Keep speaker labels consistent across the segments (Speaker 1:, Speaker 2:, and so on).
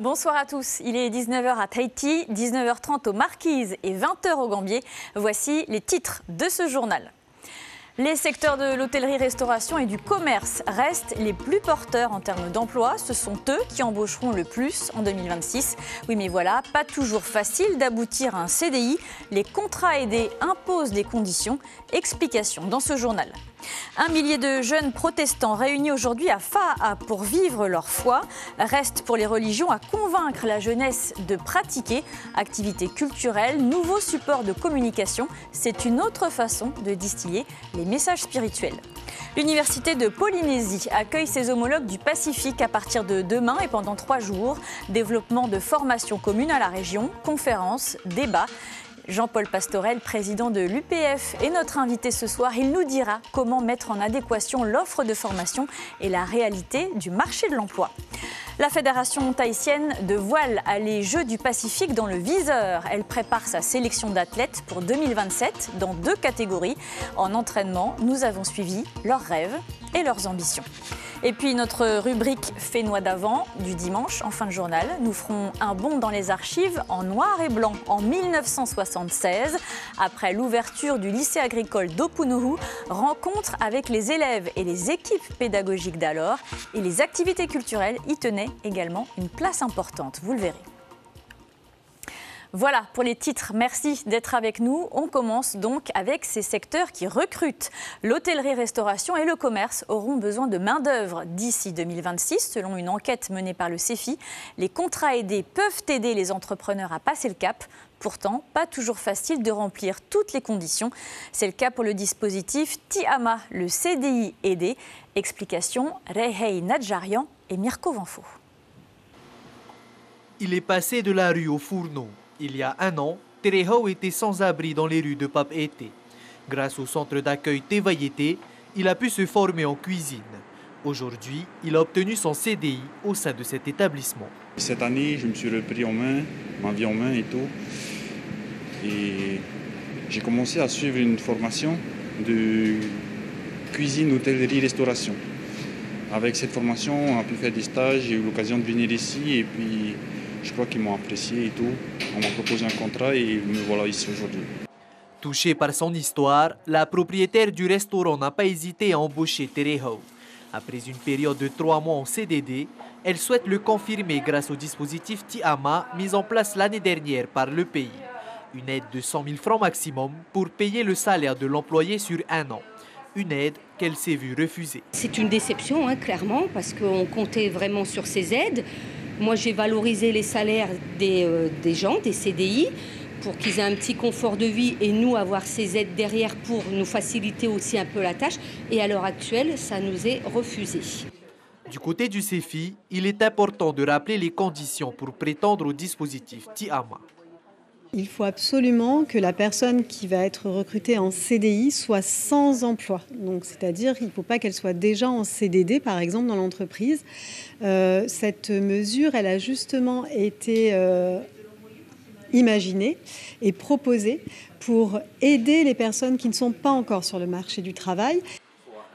Speaker 1: Bonsoir à tous, il est 19h à Tahiti, 19h30 aux Marquises et 20h au Gambier. Voici les titres de ce journal. Les secteurs de l'hôtellerie-restauration et du commerce restent les plus porteurs en termes d'emploi. Ce sont eux qui embaucheront le plus en 2026. Oui, mais voilà, pas toujours facile d'aboutir à un CDI. Les contrats aidés imposent des conditions. Explication dans ce journal. 1 millier de jeunes protestants réunis aujourd'hui à Fa'a pour vivre leur foi. Reste pour les religions à convaincre la jeunesse de pratiquer. Activités culturelles, nouveaux supports de communication. C'est une autre façon de distiller les messages spirituels. L'Université de Polynésie accueille ses homologues du Pacifique à partir de demain et pendant 3 jours. Développement de formations communes à la région, conférences, débats. Jean-Paul Pastorel, président de l'UPF, est notre invité ce soir. Il nous dira comment mettre en adéquation l'offre de formation et la réalité du marché de l'emploi. La Fédération tahitienne de voile a les Jeux du Pacifique dans le viseur. Elle prépare sa sélection d'athlètes pour 2027 dans 2 catégories. En entraînement, nous avons suivi leurs rêves et leurs ambitions. Et puis notre rubrique Fénois d'avant du dimanche en fin de journal. Nous ferons un bond dans les archives en noir et blanc en 1976. Après l'ouverture du lycée agricole d'Opunuhu, rencontre avec les élèves et les équipes pédagogiques d'alors. Et les activités culturelles y tenaient également une place importante, vous le verrez. Voilà pour les titres, merci d'être avec nous. On commence donc avec ces secteurs qui recrutent. L'hôtellerie-restauration et le commerce auront besoin de main-d'œuvre d'ici 2026, selon une enquête menée par le CEFI. Les contrats aidés peuvent aider les entrepreneurs à passer le cap. Pourtant, pas toujours facile de remplir toutes les conditions. C'est le cas pour le dispositif Tiama, le CDI aidé. Explication, Rehei Nadjarian et Mirko Vanfo.
Speaker 2: Il est passé de la rue au fourneau. Il y a 1 an, Terehau était sans abri dans les rues de Papeete. Grâce au centre d'accueil Tevayete, il a pu se former en cuisine. Aujourd'hui, il a obtenu son CDI au sein de cet établissement.
Speaker 3: Cette année, je me suis repris en main, ma vie en main et tout. Et j'ai commencé à suivre une formation de cuisine, hôtellerie, restauration. Avec cette formation, on a pu faire des stages, j'ai eu l'occasion de venir ici et puis je crois qu'ils m'ont apprécié et tout. On m'a proposé un contrat et me voilà ici aujourd'hui.
Speaker 2: Touchée par son histoire, la propriétaire du restaurant n'a pas hésité à embaucher Terehau. Après une période de 3 mois en CDD, elle souhaite le confirmer grâce au dispositif Tiama mis en place l'année dernière par le pays. Une aide de 100 000 francs maximum pour payer le salaire de l'employé sur 1 an. Une aide qu'elle s'est vue refuser.
Speaker 4: C'est une déception, clairement, parce qu'on comptait vraiment sur ces aides. Moi, j'ai valorisé les salaires des gens, des CDI, pour qu'ils aient un petit confort de vie et nous avoir ces aides derrière pour nous faciliter aussi un peu la tâche. Et à l'heure actuelle, ça nous est refusé.
Speaker 2: Du côté du CEFI, il est important de rappeler les conditions pour prétendre au dispositif Tiama.
Speaker 5: Il faut absolument que la personne qui va être recrutée en CDI soit sans emploi. Donc, c'est-à-dire qu'il ne faut pas qu'elle soit déjà en CDD, par exemple, dans l'entreprise. Cette mesure, elle a justement été imaginée et proposée pour aider les personnes qui ne sont pas encore sur le marché du travail.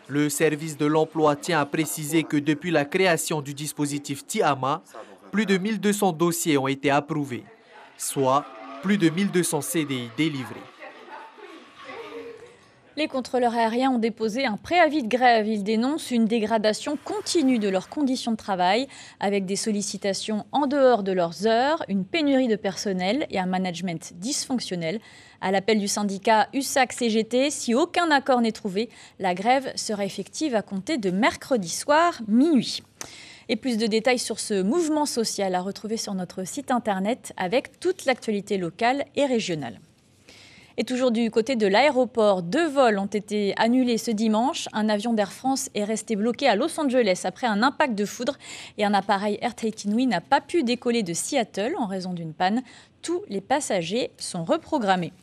Speaker 2: Le service de l'emploi tient à préciser que depuis la création du dispositif Tiama, plus de 1200 dossiers ont été approuvés, soit plus de 1200 CDI délivrés.
Speaker 1: Les contrôleurs aériens ont déposé un préavis de grève. Ils dénoncent une dégradation continue de leurs conditions de travail, avec des sollicitations en dehors de leurs heures, une pénurie de personnel et un management dysfonctionnel. À l'appel du syndicat USAC-CGT, si aucun accord n'est trouvé, la grève sera effective à compter de mercredi soir, minuit. Et plus de détails sur ce mouvement social à retrouver sur notre site internet avec toute l'actualité locale et régionale. Et toujours du côté de l'aéroport, 2 vols ont été annulés ce dimanche. Un avion d'Air France est resté bloqué à Los Angeles après un impact de foudre et un appareil Air Tahiti Nui n'a pas pu décoller de Seattle en raison d'une panne. Tous les passagers sont reprogrammés.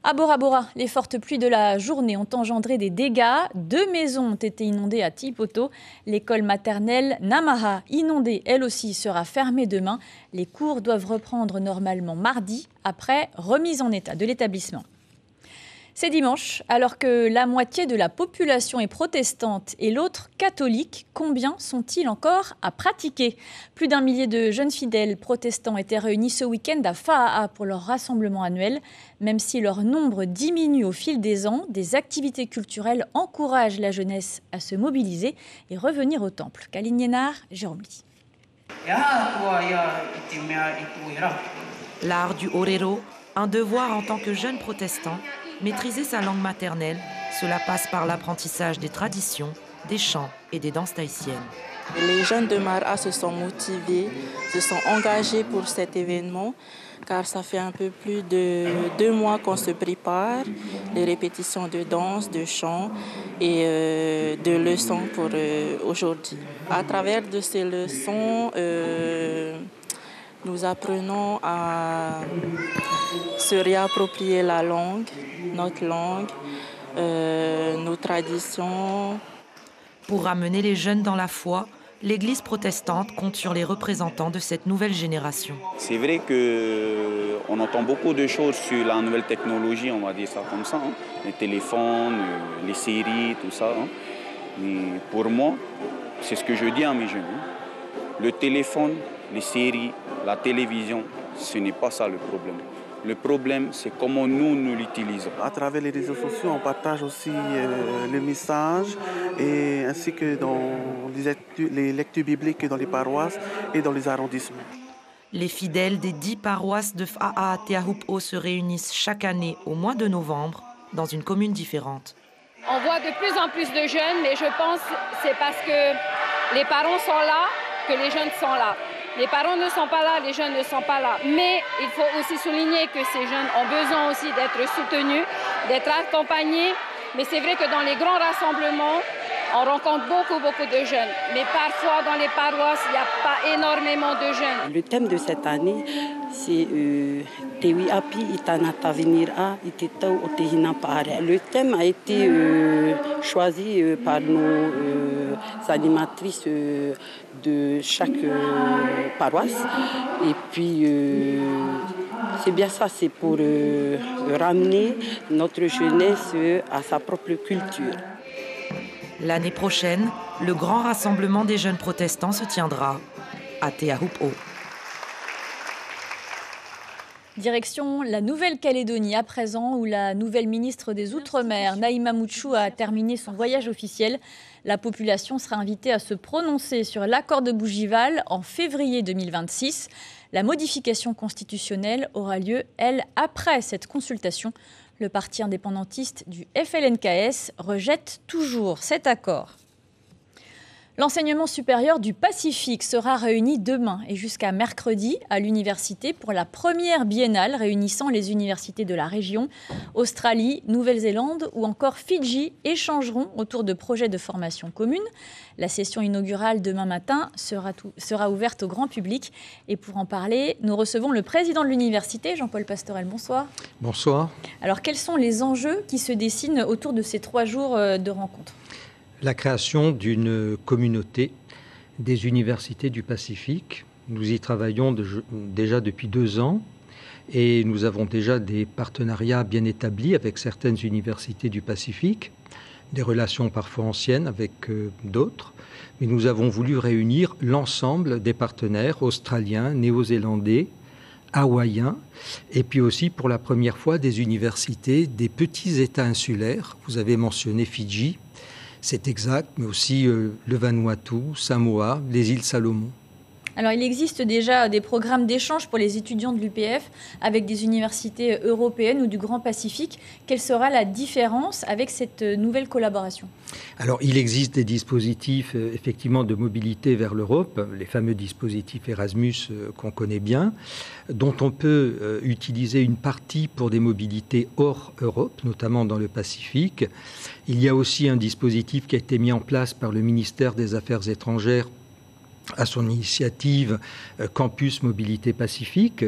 Speaker 1: À Bora Bora, les fortes pluies de la journée ont engendré des dégâts. 2 maisons ont été inondées à Tipoto. L'école maternelle Namaha, inondée elle aussi, sera fermée demain. Les cours doivent reprendre normalement mardi, après remise en état de l'établissement. C'est dimanche, alors que la moitié de la population est protestante et l'autre catholique, combien sont-ils encore à pratiquer? Plus d'1 millier de jeunes fidèles protestants étaient réunis ce week-end à Faa'a pour leur rassemblement annuel. Même si leur nombre diminue au fil des ans, des activités culturelles encouragent la jeunesse à se mobiliser et revenir au temple. Kaline Liénard, Jérôme Lee.
Speaker 6: L'art du orero, un devoir en tant que jeune protestant. Maîtriser sa langue maternelle, cela passe par l'apprentissage des traditions, des chants et des danses tahitiennes.
Speaker 7: Les jeunes de Mara se sont motivés, se sont engagés pour cet événement, car ça fait un peu plus de 2 mois qu'on se prépare, les répétitions de danse, de chants et de leçons pour aujourd'hui. À travers de ces leçons, nous apprenons à se réapproprier la langue, notre langue, nos traditions.
Speaker 6: Pour ramener les jeunes dans la foi, l'Église protestante compte sur les représentants de cette nouvelle génération.
Speaker 8: C'est vrai qu'on entend beaucoup de choses sur la nouvelle technologie, on va dire ça comme ça, hein. Les téléphones, les séries, tout ça. Hein. Mais pour moi, c'est ce que je dis à mes jeunes. Hein. Le téléphone, les séries, la télévision, ce n'est pas ça le problème. Le problème, c'est comment nous l'utilisons.
Speaker 9: À travers les réseaux sociaux, on partage aussi les messages, et ainsi que dans les lectures bibliques dans les paroisses et dans les arrondissements.
Speaker 6: Les fidèles des 10 paroisses de Faa'a Teahupo'o se réunissent chaque année au mois de novembre dans une commune différente.
Speaker 10: On voit de plus en plus de jeunes, mais je pense que c'est parce que les parents sont là que les jeunes sont là. Les parents ne sont pas là, les jeunes ne sont pas là. Mais il faut aussi souligner que ces jeunes ont besoin aussi d'être soutenus, d'être accompagnés. Mais c'est vrai que dans les grands rassemblements, on rencontre beaucoup de jeunes. Mais parfois, dans les paroisses, il n'y a pas énormément de jeunes.
Speaker 11: Le thème de cette année, c'est Tewi Api Itanata Venira Itetau Otehina Pare. Le thème a été choisi par nos animatrices de chaque paroisse. Et puis, c'est bien ça, c'est pour ramener notre jeunesse à sa propre culture.
Speaker 6: L'année prochaine, le grand rassemblement des jeunes protestants se tiendra à Teahupo'o.
Speaker 1: Direction la Nouvelle-Calédonie à présent, où la nouvelle ministre des Outre-mer, Naïma Mouchou, a terminé son voyage officiel. La population sera invitée à se prononcer sur l'accord de Bougival en février 2026. La modification constitutionnelle aura lieu, elle, après cette consultation. Le parti indépendantiste du FLNKS rejette toujours cet accord. L'enseignement supérieur du Pacifique sera réuni demain et jusqu'à mercredi à l'université pour la première biennale réunissant les universités de la région. Australie, Nouvelle-Zélande ou encore Fidji échangeront autour de projets de formation commune. La session inaugurale demain matin sera ouverte au grand public. Et pour en parler, nous recevons le président de l'université, Jean-Paul Pastorel. Bonsoir.
Speaker 12: Bonsoir.
Speaker 1: Alors, quels sont les enjeux qui se dessinent autour de ces 3 jours de rencontres ?
Speaker 12: La création d'une communauté des universités du Pacifique. Nous y travaillons déjà depuis 2 ans et nous avons déjà des partenariats bien établis avec certaines universités du Pacifique, des relations parfois anciennes avec d'autres, mais nous avons voulu réunir l'ensemble des partenaires australiens, néo-zélandais, hawaïens, et puis aussi pour la première fois des universités des petits États insulaires. Vous avez mentionné Fidji. C'est exact, mais aussi le Vanuatu, Samoa, les îles Salomon.
Speaker 1: Alors, il existe déjà des programmes d'échange pour les étudiants de l'UPF avec des universités européennes ou du Grand Pacifique. Quelle sera la différence avec cette nouvelle collaboration ?
Speaker 12: Alors, il existe des dispositifs effectivement de mobilité vers l'Europe, les fameux dispositifs Erasmus qu'on connaît bien, dont on peut utiliser une partie pour des mobilités hors Europe, notamment dans le Pacifique. Il y a aussi un dispositif qui a été mis en place par le ministère des Affaires étrangères à son initiative Campus Mobilité Pacifique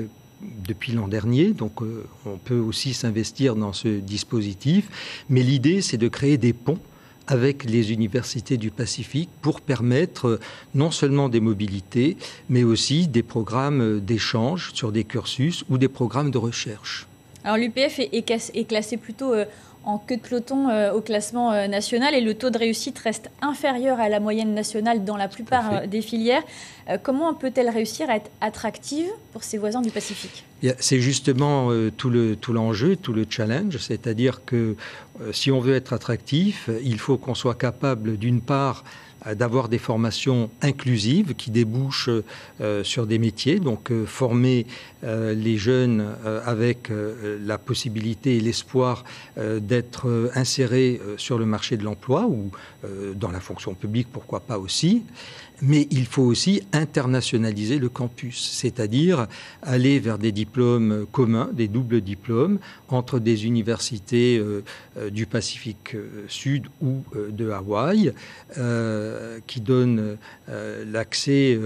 Speaker 12: depuis l'an dernier. Donc on peut aussi s'investir dans ce dispositif. Mais l'idée, c'est de créer des ponts avec les universités du Pacifique pour permettre non seulement des mobilités, mais aussi des programmes d'échange sur des cursus ou des programmes de recherche.
Speaker 1: Alors l'UPF est classé plutôt en queue de peloton au classement national et le taux de réussite reste inférieur à la moyenne nationale dans la plupart des filières. Comment peut-elle réussir à être attractive pour ses voisins du Pacifique ?
Speaker 12: C'est justement tout l'enjeu, tout le challenge, c'est-à-dire que si on veut être attractif, il faut qu'on soit capable d'une part d'avoir des formations inclusives qui débouchent sur des métiers, donc former les jeunes avec la possibilité et l'espoir d'être insérés sur le marché de l'emploi ou dans la fonction publique, pourquoi pas aussi. Mais il faut aussi internationaliser le campus, c'est-à-dire aller vers des diplômes communs, des doubles diplômes, entre des universités du Pacifique Sud ou de Hawaï, qui donnent l'accès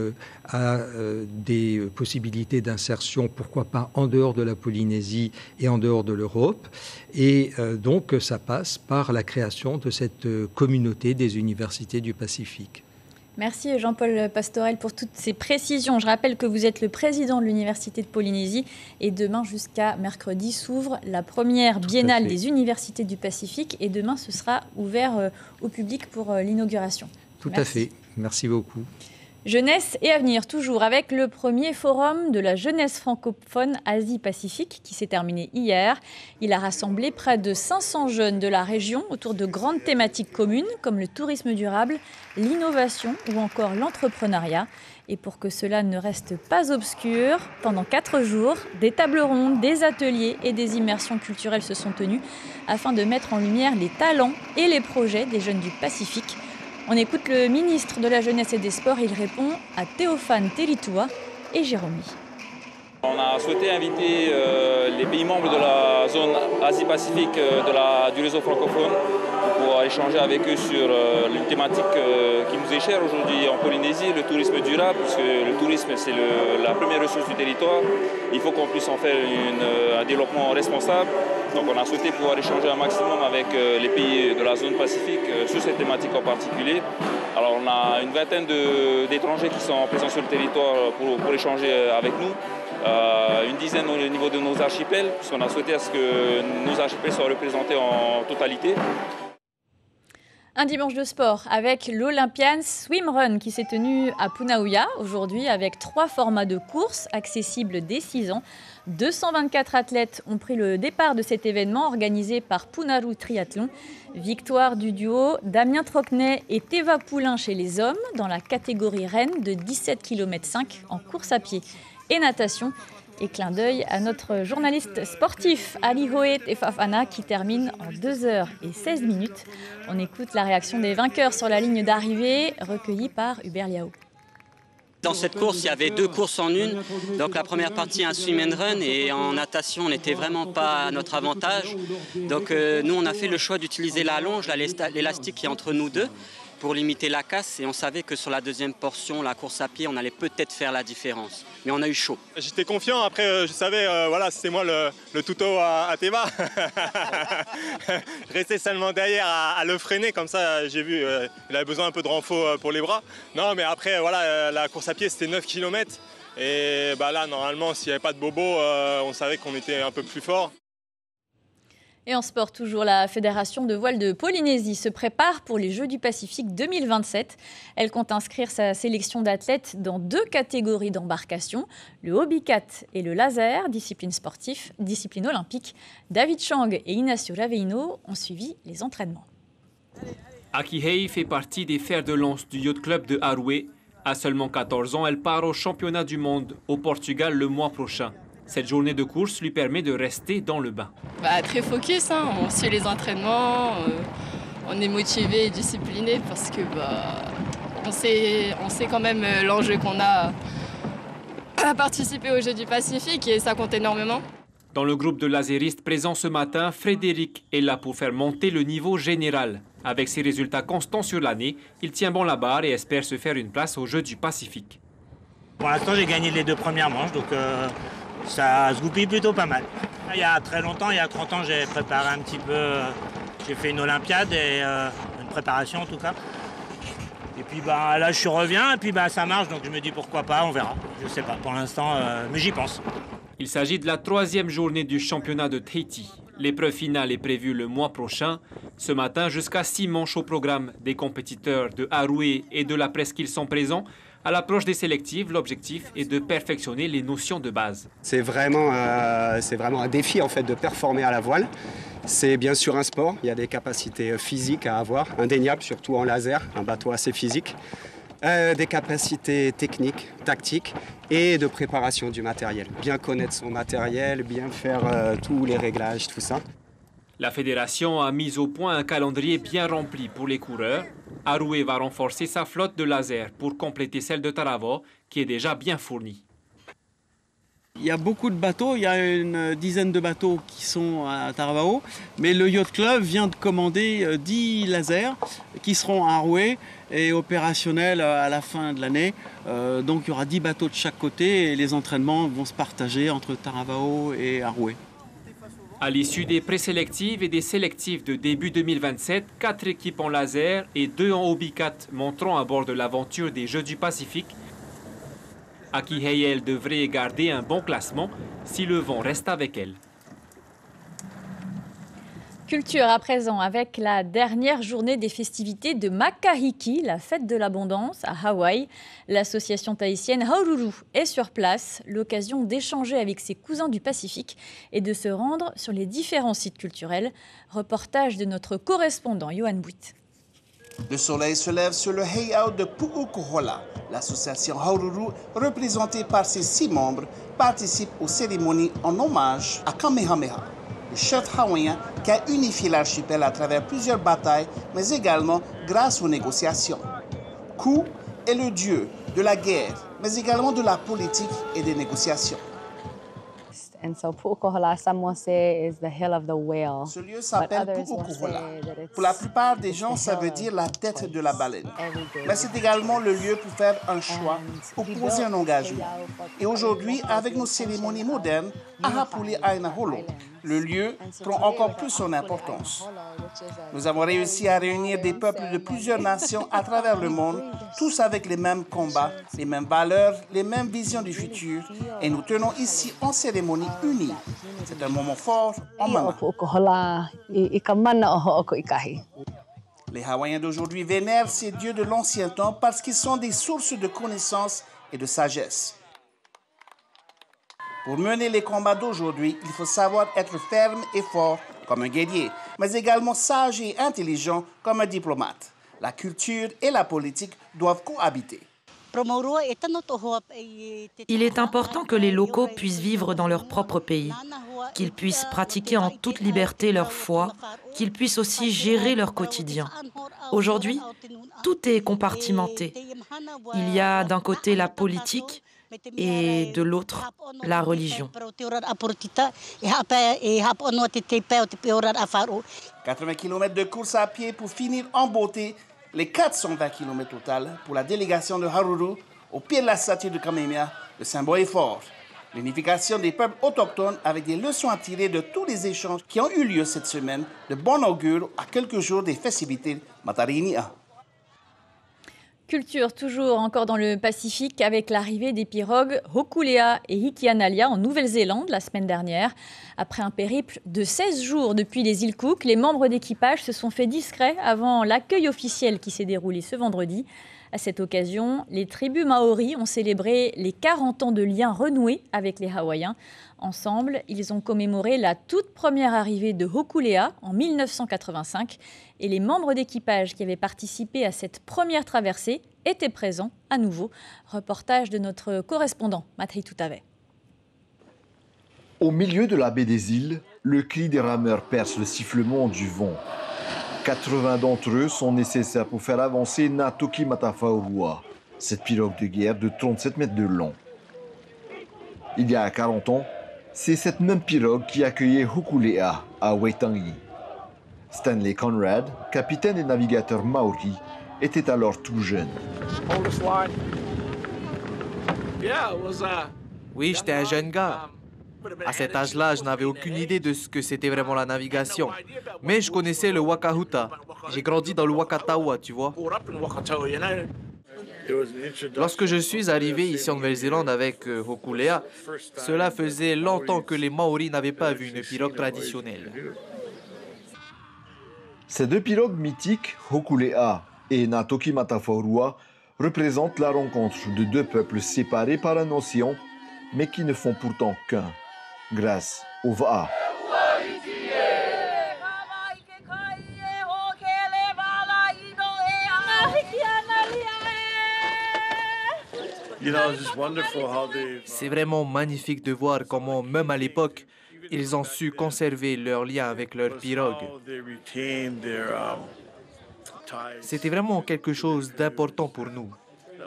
Speaker 12: à des possibilités d'insertion, pourquoi pas en dehors de la Polynésie et en dehors de l'Europe. Et donc ça passe par la création de cette communauté des universités du Pacifique.
Speaker 1: Merci Jean-Paul Pastorel pour toutes ces précisions. Je rappelle que vous êtes le président de l'Université de Polynésie et demain jusqu'à mercredi s'ouvre la première biennale des universités du Pacifique et demain ce sera ouvert au public pour l'inauguration.
Speaker 12: Tout à fait. Merci beaucoup.
Speaker 1: Jeunesse et avenir, toujours avec le premier forum de la jeunesse francophone Asie-Pacifique qui s'est terminé hier. Il a rassemblé près de 500 jeunes de la région autour de grandes thématiques communes comme le tourisme durable, l'innovation ou encore l'entrepreneuriat. Et pour que cela ne reste pas obscur, pendant 4 jours, des tables rondes, des ateliers et des immersions culturelles se sont tenues afin de mettre en lumière les talents et les projets des jeunes du Pacifique. On écoute le ministre de la Jeunesse et des Sports, il répond à Théophane Teritua et Jérôme.
Speaker 13: On a souhaité inviter les pays membres de la zone Asie-Pacifique du réseau francophone pour pouvoir échanger avec eux sur une thématique qui nous est chère aujourd'hui en Polynésie, le tourisme durable, puisque le tourisme c'est la première ressource du territoire. Il faut qu'on puisse en faire un développement responsable. Donc on a souhaité pouvoir échanger un maximum avec les pays de la zone Pacifique sur cette thématique en particulier. Alors on a une vingtaine d'étrangers qui sont présents sur le territoire pour échanger avec nous. Une dizaine au niveau de nos archipels, puisqu'on a souhaité à ce que nos archipels soient représentés en totalité.
Speaker 1: Un dimanche de sport avec l'Olympian Swim Run qui s'est tenu à Punauia aujourd'hui avec 3 formats de course accessibles dès 6 ans. 224 athlètes ont pris le départ de cet événement organisé par Punaru Triathlon. Victoire du duo Damien Trocnay et Théva Poulain chez les hommes dans la catégorie reine de 17,5 km en course à pied et natation. Et clin d'œil à notre journaliste sportif Ali Hoet et Fafana qui termine en 2h16. On écoute la réaction des vainqueurs sur la ligne d'arrivée recueillie par Hubert Liao.
Speaker 14: Dans cette course, il y avait 2 courses en une. Donc la première partie, un swim and run, et en natation, on n'était vraiment pas à notre avantage. Donc nous, on a fait le choix d'utiliser la longe, l'élastique qui est entre nous deux, pour limiter la casse. Et on savait que sur la deuxième portion, la course à pied, on allait peut-être faire la différence. Mais on a eu chaud.
Speaker 15: J'étais confiant. Après, je savais, voilà, c'était moi le tuto à Théva. Je restais seulement derrière à le freiner. Comme ça, j'ai vu, il avait besoin un peu de renfort pour les bras. Non, mais après, voilà, la course à pied, c'était 9 km. Et bah, là, normalement, s'il n'y avait pas de bobo, on savait qu'on était un peu plus fort.
Speaker 1: Et en sport, toujours, la Fédération de voile de Polynésie se prépare pour les Jeux du Pacifique 2027. Elle compte inscrire sa sélection d'athlètes dans 2 catégories d'embarcation, le Hobbycat et le laser, discipline sportive, discipline olympique. David Chang et Ignacio Raveino ont suivi les entraînements.
Speaker 16: Akihei fait partie des fers de lance du yacht club de Aroué. À seulement 14 ans, elle part au championnat du monde au Portugal le mois prochain. Cette journée de course lui permet de rester dans le bain.
Speaker 17: Très focus, hein. On suit les entraînements, on est motivé et discipliné parce que on sait quand même l'enjeu qu'on a à participer aux Jeux du Pacifique et ça compte énormément.
Speaker 16: Dans le groupe de laséristes présent ce matin, Frédéric est là pour faire monter le niveau général. Avec ses résultats constants sur l'année, il tient bon la barre et espère se faire une place aux Jeux du Pacifique.
Speaker 18: Pour l'instant, j'ai gagné les 2 premières manches, donc ça se goupille plutôt pas mal. Il y a très longtemps, il y a 30 ans, j'ai préparé un petit peu, j'ai fait une Olympiade et une préparation en tout cas. Et puis là, je reviens et puis ça marche, donc je me dis pourquoi pas, on verra. Je sais pas pour l'instant, mais j'y pense.
Speaker 16: Il s'agit de la 3e journée du championnat de Tahiti. L'épreuve finale est prévue le mois prochain. Ce matin, jusqu'à 6 manches au programme. Des compétiteurs de Haroué et de la presqu'île sont présents. À l'approche des sélectives, l'objectif est de perfectionner les notions de base.
Speaker 19: C'est vraiment un défi en fait de performer à la voile. C'est bien sûr un sport, il y a des capacités physiques à avoir, indéniables, surtout en laser, un bateau assez physique. Des capacités techniques, tactiques et de préparation du matériel. Bien connaître son matériel, bien faire tous les réglages, tout ça.
Speaker 16: La fédération a mis au point un calendrier bien rempli pour les coureurs. Haroué va renforcer sa flotte de lasers pour compléter celle de Taravao, qui est déjà bien fournie.
Speaker 20: Il y a beaucoup de bateaux, il y a une dizaine de bateaux qui sont à Taravao, mais le Yacht Club vient de commander 10 lasers qui seront à Haroué et opérationnels à la fin de l'année. Donc il y aura 10 bateaux de chaque côté et les entraînements vont se partager entre Taravao et Haroué.
Speaker 16: À l'issue des présélectives et des sélectives de début 2027, 4 équipes en laser et 2 en Obicat monteront à bord de l'aventure des Jeux du Pacifique. Aki Heyel devrait garder un bon classement si le vent reste avec elle.
Speaker 1: Culture à présent avec la dernière journée des festivités de Makahiki, la fête de l'abondance à Hawaï. L'association tahitienne Haururu est sur place, l'occasion d'échanger avec ses cousins du Pacifique et de se rendre sur les différents sites culturels. Reportage de notre correspondant Johan Bouit.
Speaker 21: Le soleil se lève sur le Heiau de Pu'ukohola. L'association Haururu, représentée par ses 6 membres, participe aux cérémonies en hommage à Kamehameha, le chef hawaïen qui a unifié l'archipel à travers plusieurs batailles, mais également grâce aux négociations. Ku est le dieu de la guerre, mais également de la politique et des négociations.
Speaker 22: And so Pu'ukohola, someone say, is the hill of the whale.
Speaker 21: Ce lieu s'appelle Pu'ukohola. Pour la plupart des gens, ça veut dire la tête de la baleine. Mais c'est également le lieu pour faire un choix, pour poser un engagement. Et aujourd'hui, avec nos cérémonies modernes, Ahapuli Aina Holo, le lieu prend encore plus son importance. Nous avons réussi à réunir des peuples de plusieurs nations à travers le monde, tous avec les mêmes combats, les mêmes valeurs, les mêmes visions du futur. Et nous tenons ici en cérémonie unie. C'est un moment fort en Mana. Les Hawaïens d'aujourd'hui vénèrent ces dieux de l'ancien temps parce qu'ils sont des sources de connaissances et de sagesse. Pour mener les combats d'aujourd'hui, il faut savoir être ferme et fort comme un guerrier, mais également sage et intelligent comme un diplomate. La culture et la politique doivent cohabiter.
Speaker 6: Il est important que les locaux puissent vivre dans leur propre pays, qu'ils puissent pratiquer en toute liberté leur foi, qu'ils puissent aussi gérer leur quotidien. Aujourd'hui, tout est compartimenté. Il y a d'un côté la politique et de l'autre la religion.
Speaker 21: 80 km de course à pied pour finir en beauté les 420 km total pour la délégation de Haururu au pied de la statue de Kamehameha. Le symbole est fort. L'unification des peuples autochtones avec des leçons à tirer de tous les échanges qui ont eu lieu cette semaine, de bon augure à quelques jours des festivités Matarinia.
Speaker 1: Culture toujours encore dans le Pacifique avec l'arrivée des pirogues Hokulea et Hikianalia en Nouvelle-Zélande la semaine dernière. Après un périple de 16 jours depuis les îles Cook, les membres d'équipage se sont fait discrets avant l'accueil officiel qui s'est déroulé ce vendredi. À cette occasion, les tribus maoris ont célébré les 40 ans de liens renoués avec les Hawaïens. Ensemble, ils ont commémoré la toute première arrivée de Hokulea en 1985 et les membres d'équipage qui avaient participé à cette première traversée étaient présents à nouveau. Reportage de notre correspondant, Matei Tutave.
Speaker 23: Au milieu de la baie des îles, le cri des rameurs perce le sifflement du vent. 80 d'entre eux sont nécessaires pour faire avancer Natoki Matafaurua, cette pirogue de guerre de 37 mètres de long. Il y a 40 ans, c'est cette même pirogue qui accueillait Hokulea à Waitangi. Stanley Conrad, capitaine et navigateur maori, était alors tout jeune.
Speaker 2: Oui, j'étais un jeune gars. À cet âge-là, je n'avais aucune idée de ce que c'était vraiment la navigation. Mais je connaissais le Wakahuta. J'ai grandi dans le Wakatawa, tu vois. Lorsque je suis arrivé ici en Nouvelle-Zélande avec Hokulea, cela faisait longtemps que les Maoris n'avaient pas vu une pirogue traditionnelle.
Speaker 23: Ces deux pirogues mythiques, Hokulea et Ngātoki Matafaurua, représentent la rencontre de deux peuples séparés par un océan, mais qui ne font pourtant qu'un, grâce au Va'a.
Speaker 2: C'est vraiment magnifique de voir comment, même à l'époque, ils ont su conserver leur lien avec leur pirogue. C'était vraiment quelque chose d'important pour nous.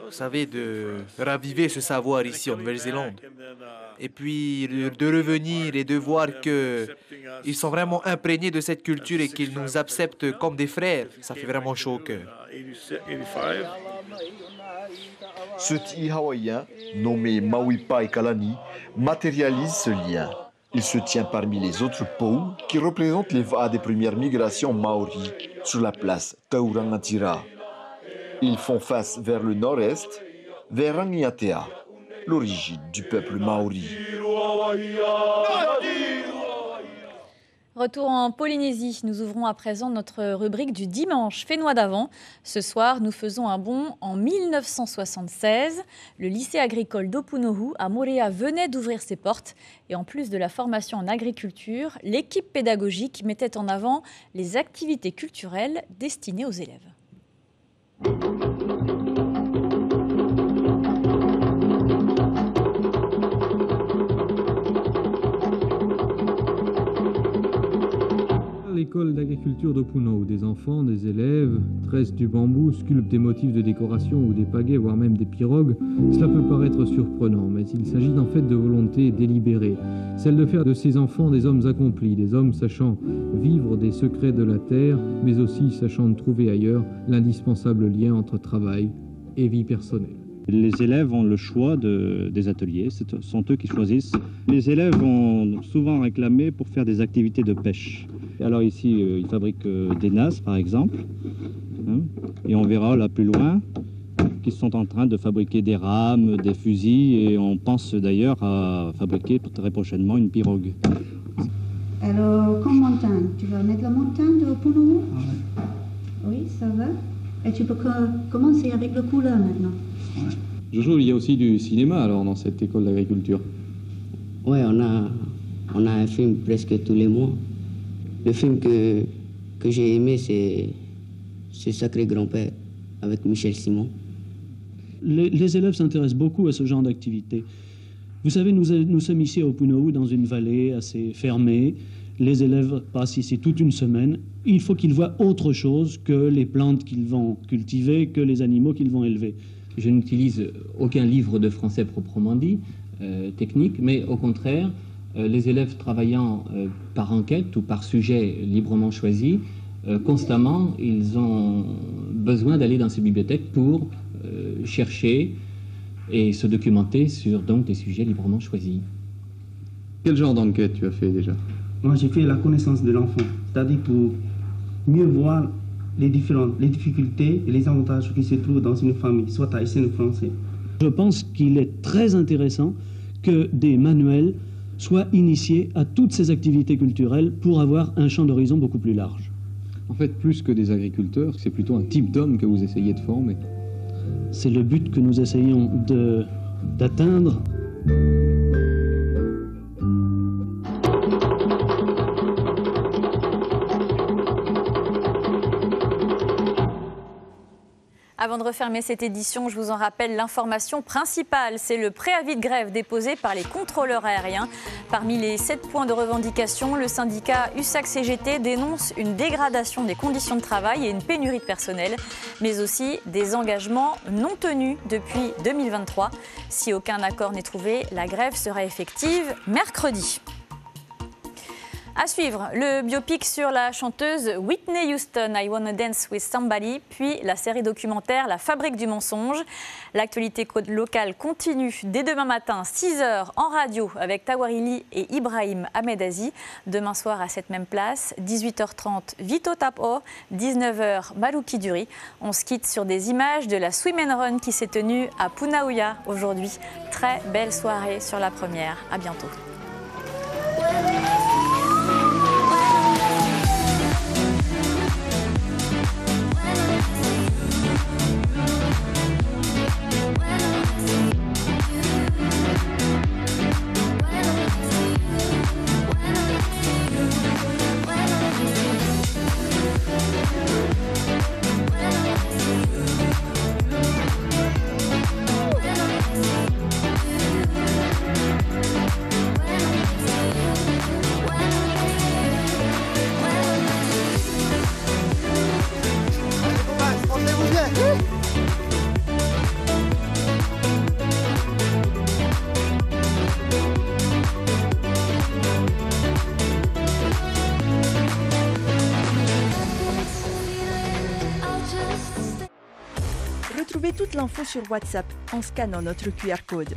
Speaker 2: Vous savez, de raviver ce savoir ici en Nouvelle-Zélande. Et puis de revenir et de voir qu'ils sont vraiment imprégnés de cette culture et qu'ils nous acceptent comme des frères, ça fait vraiment chaud au cœur.
Speaker 23: Ce ti'i hawaïen, nommé Maui Pai Kalani, matérialise ce lien. Il se tient parmi les autres pou qui représentent les Va'a des premières migrations maoris sur la place Taurangatira. Ils font face vers le nord-est, vers Rangiatea, l'origine du peuple maori.
Speaker 1: Retour en Polynésie, nous ouvrons à présent notre rubrique du dimanche Fénois d'avant. Ce soir, nous faisons un bond en 1976. Le lycée agricole d'Opunohu à Moorea venait d'ouvrir ses portes. Et en plus de la formation en agriculture, l'équipe pédagogique mettait en avant les activités culturelles destinées aux élèves.
Speaker 3: L'école d'agriculture d'Opunohu, des enfants, des élèves, tressent du bambou, sculptent des motifs de décoration ou des pagaies, voire même des pirogues. Cela peut paraître surprenant, mais il s'agit en fait de volonté délibérée, celle de faire de ces enfants des hommes accomplis, des hommes sachant vivre des secrets de la terre, mais aussi sachant trouver ailleurs l'indispensable lien entre travail et vie personnelle.
Speaker 4: Les élèves ont le choix des ateliers, ce sont eux qui choisissent. Les élèves ont souvent réclamé pour faire des activités de pêche. Alors ici, ils fabriquent des nasses, par exemple, et on verra là plus loin qu'ils sont en train de fabriquer des rames, des fusils, et on pense d'ailleurs à fabriquer très prochainement une pirogue.
Speaker 5: Alors, comme montagne, tu vas mettre la montagne de Opunohu? Oui, ça va. Et tu peux commencer avec le couleur maintenant.
Speaker 3: Jojo, il y a aussi du cinéma alors dans cette école d'agriculture?
Speaker 24: Oui, on a un film presque tous les mois. Le film que j'ai aimé, c'est Sacré Grand-Père, avec Michel Simon.
Speaker 25: Les élèves s'intéressent beaucoup à ce genre d'activité. Vous savez, nous sommes ici à Opunohu, dans une vallée assez fermée. Les élèves passent ici toute une semaine. Il faut qu'ils voient autre chose que les plantes qu'ils vont cultiver, que les animaux qu'ils vont élever.
Speaker 26: Je n'utilise aucun livre de français proprement dit, technique, mais au contraire, les élèves travaillant par enquête ou par sujet librement choisi, constamment, ils ont besoin d'aller dans ces bibliothèques pour chercher et se documenter sur donc, des sujets librement choisis.
Speaker 3: Quel genre d'enquête tu as fait déjà?
Speaker 27: Moi, j'ai fait la connaissance de l'enfant, c'est-à-dire pour mieux voir les difficultés et les avantages qui se trouvent dans une famille, soit haïtienne ou française.
Speaker 25: Je pense qu'il est très intéressant que des manuels soient initiés à toutes ces activités culturelles pour avoir un champ d'horizon beaucoup plus large.
Speaker 3: En fait, plus que des agriculteurs, c'est plutôt un type d'homme que vous essayez de former.
Speaker 25: C'est le but que nous essayons d'atteindre.
Speaker 1: Avant de refermer cette édition, je vous en rappelle l'information principale. C'est le préavis de grève déposé par les contrôleurs aériens. Parmi les 7 points de revendication, le syndicat USAC-CGT dénonce une dégradation des conditions de travail et une pénurie de personnel, mais aussi des engagements non tenus depuis 2023. Si aucun accord n'est trouvé, la grève sera effective mercredi. À suivre, le biopic sur la chanteuse Whitney Houston, I Wanna Dance With Somebody, puis la série documentaire La Fabrique du mensonge. L'actualité locale continue dès demain matin, 6h en radio avec Tawarili et Ibrahim Ahmedazi. Demain soir à cette même place, 18h30 Vito Tapo, 19h Malouki Duri. On se quitte sur des images de la Swim and Run qui s'est tenue à Punaouia aujourd'hui. Très belle soirée sur la première. À bientôt.
Speaker 7: Retrouvez toute l'info sur WhatsApp en scannant notre QR code.